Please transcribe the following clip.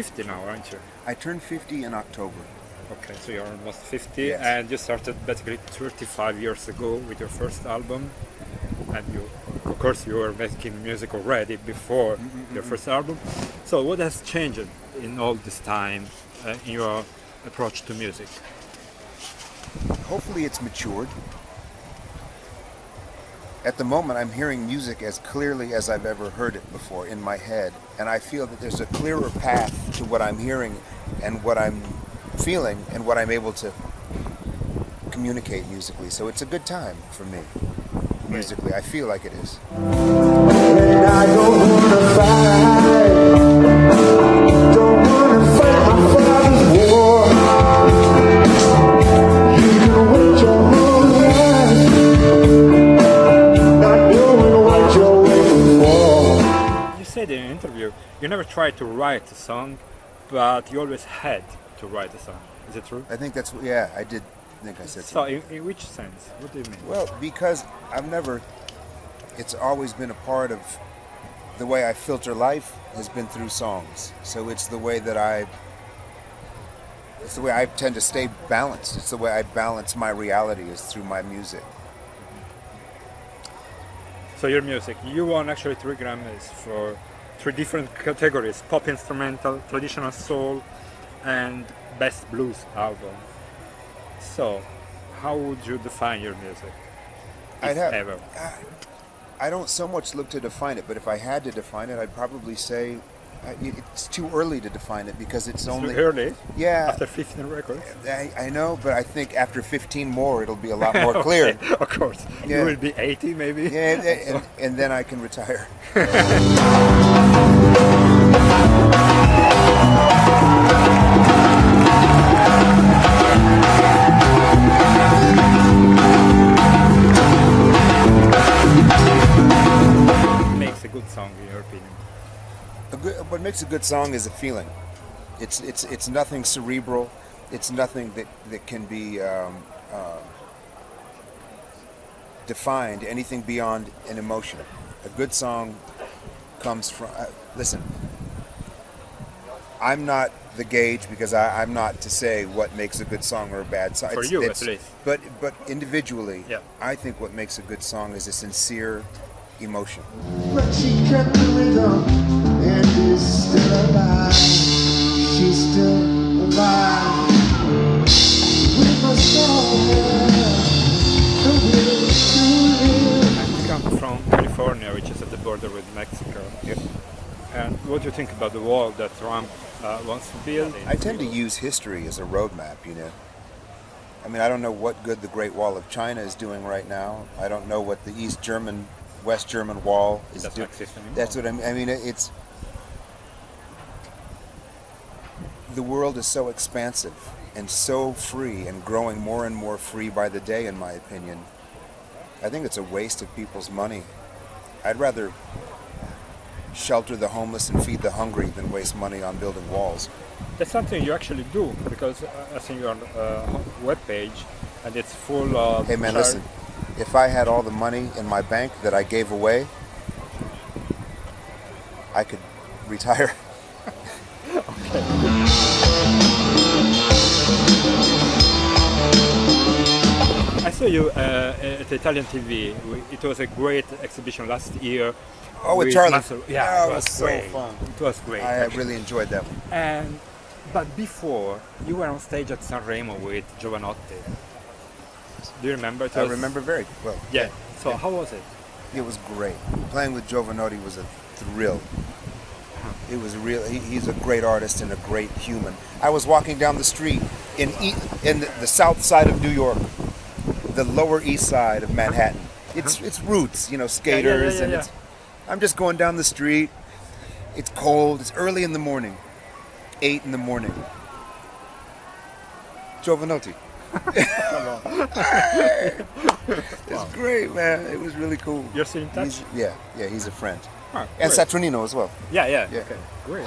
50 now, aren't you? I turned 50 in October. Okay, so you're almost 50, Yes. and you started basically 35 years ago with your first album. And you, of course, you were making music already before your first album. So what has changed in all this time in your approach to music? Hopefully it's matured. At the moment, I'm hearing music as clearly as I've ever heard it before in my head. And I feel that there's a clearer path to what I'm hearing and what I'm feeling and what I'm able to communicate musically. So it's a good time for me, musically. I feel like it is. And I don't wanna fight, don't wanna fight my father's war. You can wait your whole life, not knowing what you're waiting for. You said in an interview you never tried to write a song, but you always had to write a song. Is it true? I think that's, yeah, I did think I said So something. in which sense? What do you mean? Well, because it's always been a part of the way I filter life has been through songs. So it's the way that I tend to stay balanced. It's the way I balance my reality is through my music. So your music, you won actually 3 Grammys for 3 different categories: pop instrumental, traditional soul, and best blues album. So, how would you define your music? If ever. I don't so much look to define it, but if I had to define it, I'd probably say it's too early to define it because it's only too early. Yeah. After 15 records. I know, but I think after 15 more, it'll be a lot more clear. Okay, of course. Yeah. You will be 80 maybe. Yeah, and then I can retire. Makes a good song in your opinion? What makes a good song is a feeling. It's nothing cerebral. It's nothing that can be defined. Anything beyond an emotion. A good song comes from. Listen, I'm not the gauge because I'm not to say what makes a good song or a bad song. For you, at least. But individually, Yeah. I think what makes a good song is a sincere emotion. But she kept the rhythm and is still alive. She's still alive. With a song, the will to live. You come from California, which is at the border with Mexico. Yep. And what do you think about the wall that Trump wants to build? I tend to use history as a roadmap, you know. I mean, I don't know what good the Great Wall of China is doing right now. I don't know what the West German Wall is doing. That's what I mean. It's the world is so expansive and so free and growing more and more free by the day, in my opinion. I think it's a waste of people's money. I'd rather shelter the homeless and feed the hungry than waste money on building walls. That's something you actually do, because I think you're on a webpage and it's full of... Hey man, listen, if I had all the money in my bank that I gave away, I could retire. I saw you at Italian TV. It was a great exhibition last year. Oh, with Charlie. Yeah, oh, it was so great. fun. It was great. I actually. really enjoyed that one. But before, you were on stage at Sanremo with Giovanotti. Do you remember? I remember very well. Yeah. So how was it? It was great. Playing with Giovanotti was a thrill. It was real. He's a great artist and a great human. I was walking down the street in the south side of New York, the Lower East Side of Manhattan. It's roots, you know, skaters, and I'm just going down the street. It's cold. It's early in the morning, 8 in the morning. Giovanotti. It's great, man. It was really cool. You're still in touch? Yeah, he's a friend. Oh, And great. Saturnino as well. Yeah. Yeah. Okay, great.